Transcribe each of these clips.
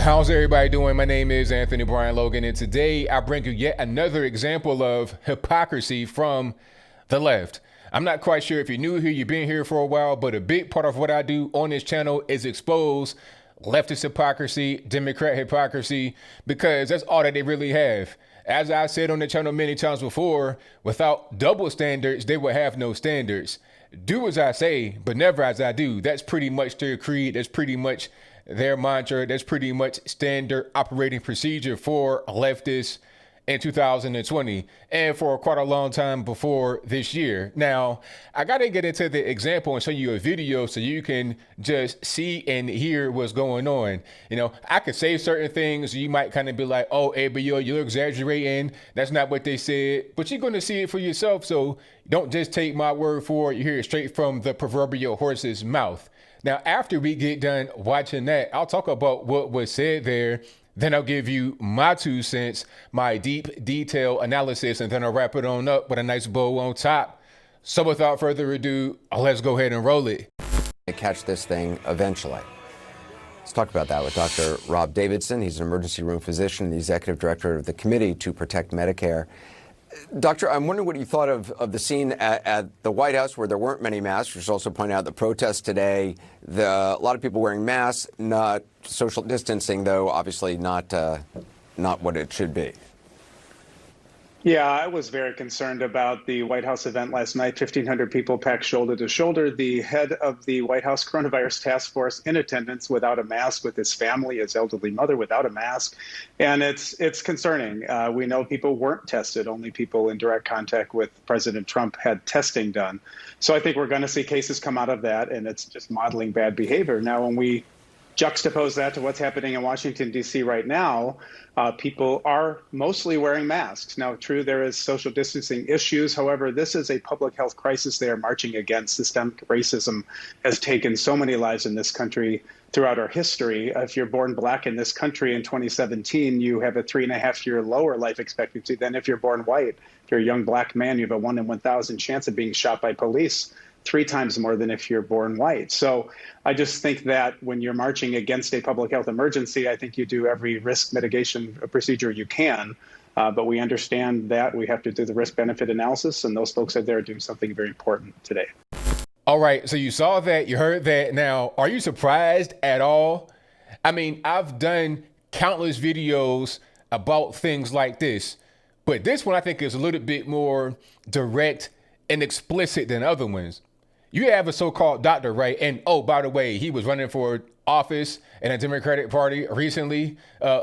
How's everybody doing? My name is Anthony Brian Logan, and today I bring you yet another example of hypocrisy from the left. I'm not quite sure if you're new here, you've been here for a while, but a big part of what I do on this channel is expose leftist hypocrisy, Democrat hypocrisy, because that's all that they really have. As I said on the channel many times before, without double standards, they would have no standards. Do as I say, but never as I do. That's pretty much their creed. That's pretty much their mantra. That's pretty much standard operating procedure for leftists in 2020 and for quite a long time before this year. Now, I got to get into the example and show you a video so you can just see and hear what's going on. You know, I could say certain things. You might kind of be like, oh, ABO, you're exaggerating. That's not what they said. But you're going to see it for yourself. So don't just take my word for it. You hear it straight from the proverbial horse's mouth. Now, after we get done watching that, I'll talk about what was said there. Then I'll give you my 2 cents, my deep detail analysis, and then I'll wrap it on up with a nice bow on top. So without further ado, let's go ahead and roll it. Catch this thing eventually. Let's talk about that with Dr. Rob Davidson. He's an emergency room physician, the executive director of the Committee to Protect Medicare. Doctor, I'm wondering what you thought of the scene at the White House where there weren't many masks. You should also point out the protests today, a lot of people wearing masks, not social distancing, though, obviously not what it should be. Yeah, I was very concerned about the White House event last night. 1,500 people packed shoulder to shoulder. The head of the White House coronavirus task force in attendance without a mask, with his family, his elderly mother without a mask. And it's concerning. We know people weren't tested. Only people in direct contact with President Trump had testing done. So I think we're going to see cases come out of that, and it's just modeling bad behavior. Now, when we juxtapose that to what's happening in Washington, D.C. right now, people are mostly wearing masks. Now, true, there is social distancing issues. However, this is a public health crisis they are marching against. Systemic racism has taken so many lives in this country throughout our history. If you're born black in this country in 2017, you have a 3.5-year lower life expectancy than if you're born white. If you're a young black man, you have a 1 in 1,000 chance of being shot by police, 3 times more than if you're born white. So I just think that when you're marching against a public health emergency, I think you do every risk mitigation procedure you can. But we understand that we have to do the risk-benefit analysis, and those folks out there are doing something very important today. All right, so you saw that, you heard that. Now, are you surprised at all? I mean, I've done countless videos about things like this, but this one I think is a little bit more direct and explicit than other ones. You have a so-called doctor, right? And oh, by the way, he was running for office in a Democratic Party recently.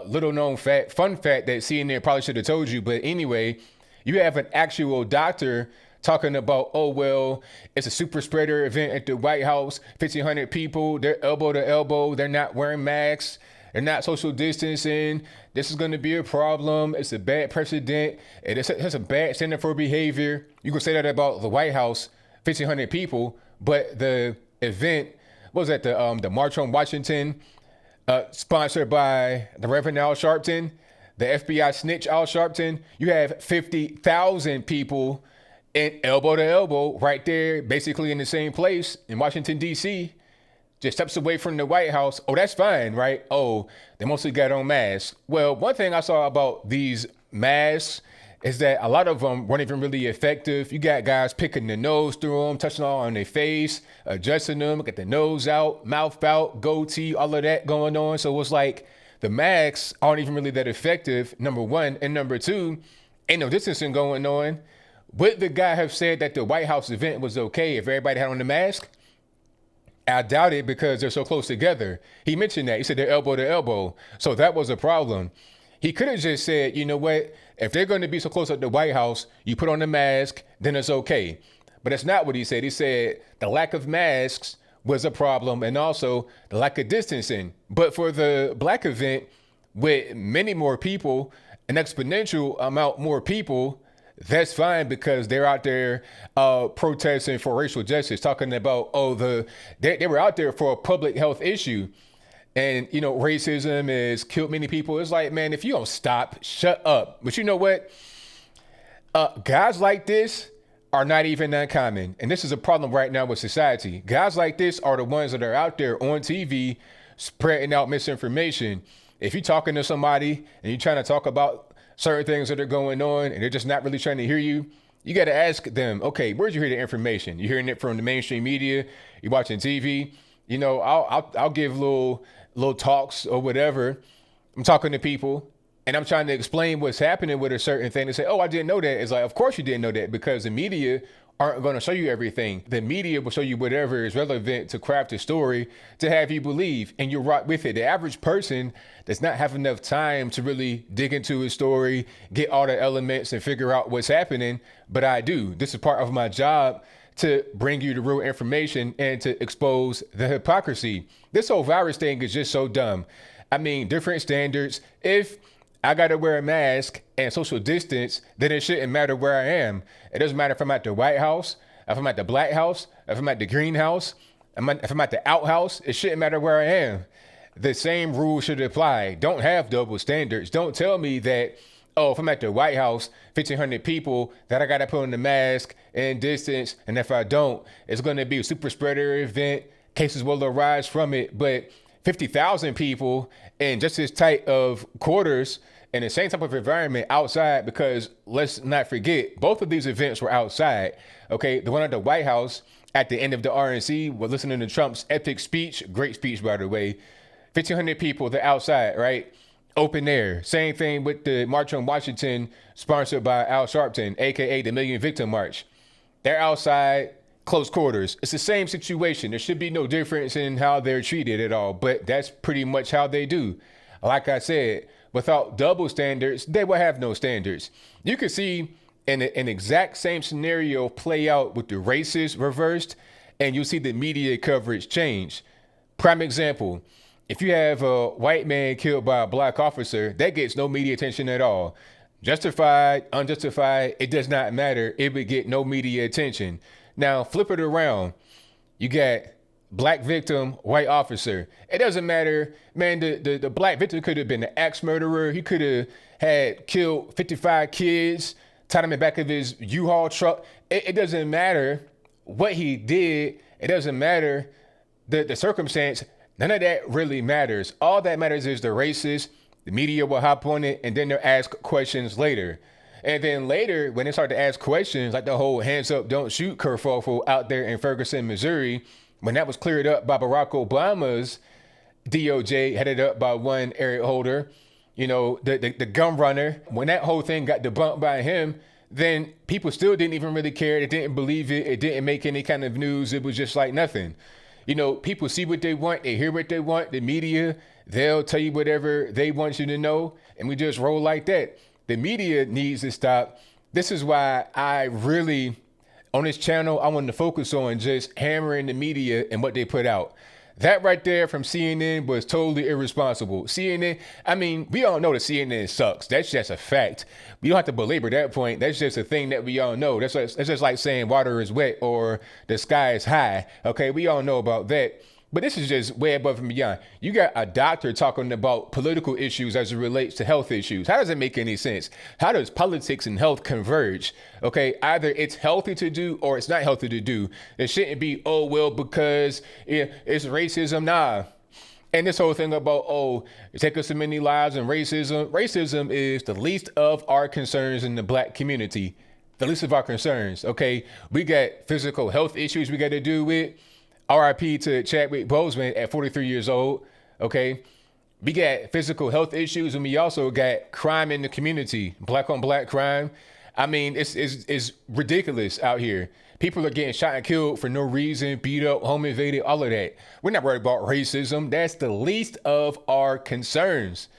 Little known fact, fun fact that CNN probably should have told you. But anyway, you have an actual doctor talking about, oh, well, it's a super spreader event at the White House, 1,500 people, they're elbow to elbow, they're not wearing masks, they're not social distancing. This is going to be a problem. It's a bad precedent. It has a bad standard for behavior. You can say that about the White House, 1,500 people, but the event was at the March on Washington, sponsored by the Reverend Al Sharpton, the FBI snitch Al Sharpton. You have 50,000 people in elbow to elbow right there, basically in the same place in Washington, D.C., just steps away from the White House. Oh, that's fine, right? Oh, they mostly got on masks. Well, one thing I saw about these masks is that a lot of them weren't even really effective. You got guys picking the nose through them, touching all on their face, adjusting them, get the nose out, mouth out, goatee, all of that going on. So it's like the masks aren't even really that effective, number one. And number two, ain't no distancing going on. Would the guy have said that the White House event was okay if everybody had on the mask? I doubt it, because they're so close together. He mentioned that. He said they're elbow to elbow. So that was a problem. He could have just said, you know what? If they're going to be so close at the White House, you put on the mask, then it's okay. But that's not what he said. He said the lack of masks was a problem, and also the lack of distancing. But for the black event, with many more people, an exponential amount more people, that's fine, because they're out there protesting for racial justice, talking about, oh, they were out there for a public health issue. And, you know, racism has killed many people. It's like, man, if you don't stop, shut up. But you know what? Guys like this are not even uncommon. And this is a problem right now with society. Guys like this are the ones that are out there on TV spreading out misinformation. if you're talking to somebody and you're trying to talk about certain things that are going on and they're just not really trying to hear you, you got to ask them, okay, where'd you hear the information? You hearing it from the mainstream media? You watching TV? You know, I'll give little talks or whatever. I'm talking to people and I'm trying to explain what's happening with a certain thing. They say, oh, I didn't know that. It's like, of course you didn't know that, because the media aren't going to show you everything. The media will show you whatever is relevant to craft a story to have you believe, and you're right with it. The average person does not have enough time to really dig into a story, get all the elements and figure out what's happening. But I do. This is part of my job, to bring you the real information and to expose the hypocrisy. This whole virus thing is just so dumb. I mean, different standards. If I got to wear a mask and social distance, then it shouldn't matter where I am. It doesn't matter if I'm at the White House, if I'm at the Black House, if I'm at the Greenhouse, if I'm at the outhouse. It shouldn't matter where I am. The same rules should apply. Don't have double standards. Don't tell me that, oh, if I'm at the White House, 1,500 people, that I got to put on the mask and distance. And if I don't, it's going to be a super spreader event. Cases will arise from it. But 50,000 people in just as tight of quarters in the same type of environment outside, because let's not forget, both of these events were outside. Okay, the one at the White House at the end of the RNC, we're listening to Trump's epic speech, great speech, by the way. 1,500 people, they're outside, right? Open air. Same thing with the March on Washington, sponsored by Al Sharpton, aka the Million Victim March. They're outside, close quarters. It's the same situation. There should be no difference in how they're treated at all, but that's pretty much how they do. Like I said, without double standards, they will have no standards. You can see an exact same scenario play out with the races reversed, and you'll see the media coverage change. Prime example, if you have a white man killed by a black officer, that gets no media attention at all. Justified, unjustified, it does not matter. It would get no media attention. Now, flip it around. You got black victim, white officer. It doesn't matter, man. The black victim could have been an axe murderer. He could have had killed 55 kids, tied them in the back of his U-Haul truck. It doesn't matter what he did. It doesn't matter the circumstance. None of that really matters. All that matters is the racist. The media will hop on it, and then they'll ask questions later. And then later, when they start to ask questions, like the whole hands up, don't shoot kerfuffle out there in Ferguson, Missouri, when that was cleared up by Barack Obama's DOJ, headed up by one Eric Holder, you know, the gun runner, when that whole thing got debunked by him, then people still didn't even really care. They didn't believe it. It didn't make any kind of news. It was just like nothing. You know, people see what they want. They hear what they want. The media, they'll tell you whatever they want you to know. And we just roll like that. The media needs to stop. This is why I really, on this channel, I want to focus on just hammering the media and what they put out. That right there from CNN was totally irresponsible. CNN, I mean, we all know that CNN sucks. That's just a fact. We don't have to belabor that point. That's just a thing that we all know. That's just like saying water is wet or the sky is high. Okay, we all know about that. But this is just way above and beyond. You got a doctor talking about political issues as it relates to health issues. How does it make any sense? How does politics and health converge? Okay, either it's healthy to do or it's not healthy to do. It shouldn't be, oh, well, because it's racism. Nah. And this whole thing about, oh, it takes us so many lives and racism. Racism is the least of our concerns in the black community. The least of our concerns, okay? We got physical health issues we got to do with. RIP to Chadwick Boseman at 43 years old, okay? We got physical health issues, and we also got crime in the community, black on black crime. I mean, it's ridiculous out here. People are getting shot and killed for no reason, beat up, home invaded, all of that. We're not worried about racism. That's the least of our concerns.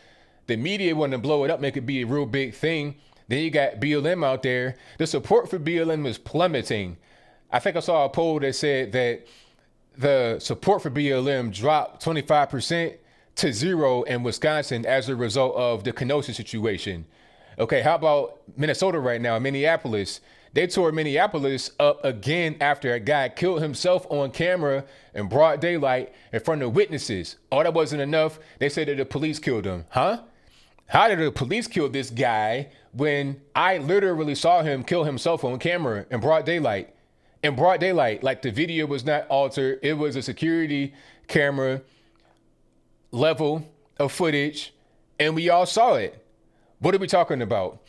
The media want to blow it up, make it be a real big thing. Then you got BLM out there. The support for BLM is plummeting. I think I saw a poll that said that the support for BLM dropped 25% to 0 in Wisconsin as a result of the Kenosha situation. Okay, how about Minnesota right now, Minneapolis? They tore Minneapolis up again after a guy killed himself on camera in broad daylight in front of witnesses. Oh, that wasn't enough. They said that the police killed him. Huh? How did the police kill this guy when I literally saw him kill himself on camera in broad daylight? In broad daylight, like the video was not altered. It was a security camera level of footage And we all saw it. What are we talking about?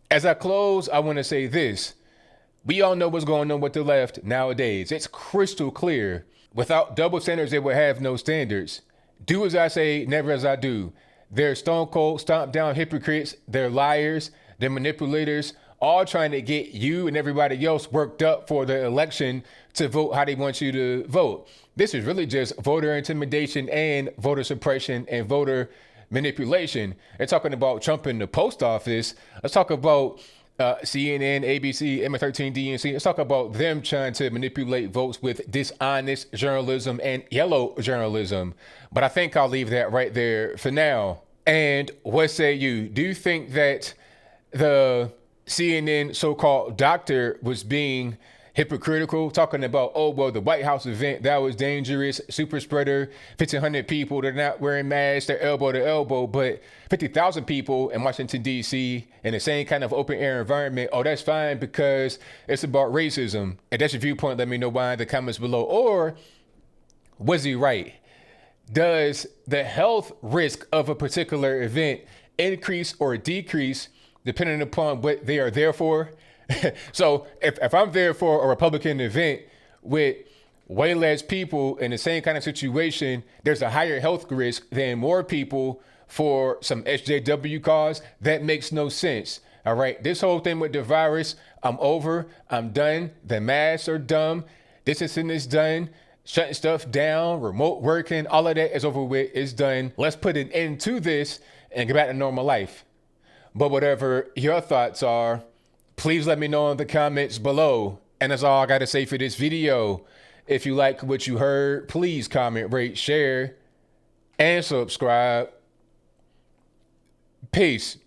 As I close, I want to say this. We all know what's going on with the left nowadays. It's crystal clear. Without double standards, they would have no standards. Do as I say, never as I do. They're stone cold, stomp down hypocrites. They're liars. They're manipulators, all trying to get you and everybody else worked up for the election to vote how they want you to vote. This is really just voter intimidation and voter suppression and voter manipulation. They're talking about Trump in the post office. Let's talk about CNN, ABC, M13, DNC. Let's talk about them trying to manipulate votes with dishonest journalism and yellow journalism. But I think I'll leave that right there for now. And what say you? Do you think that the CNN so-called doctor was being hypocritical, talking about, oh, well, the White House event, that was dangerous, super spreader, 1,500 people, they're not wearing masks, they're elbow to elbow, but 50,000 people in Washington, D.C. in the same kind of open air environment, oh, that's fine because it's about racism. And that's your viewpoint. Let me know why in the comments below. Or was he right? Does the health risk of a particular event increase or decrease depending upon what they are there for? So if I'm there for a Republican event with way less people in the same kind of situation, there's a higher health risk than more people for some SJW cause. That makes no sense. All right. This whole thing with the virus, I'm over. I'm done. The masks are dumb. Distancing is done. Shutting stuff down, remote working, all of that is over with. It's done. Let's put an end to this and get back to normal life. But whatever your thoughts are, please let me know in the comments below. And that's all I got to say for this video. If you like what you heard, please comment, rate, share, and subscribe. Peace.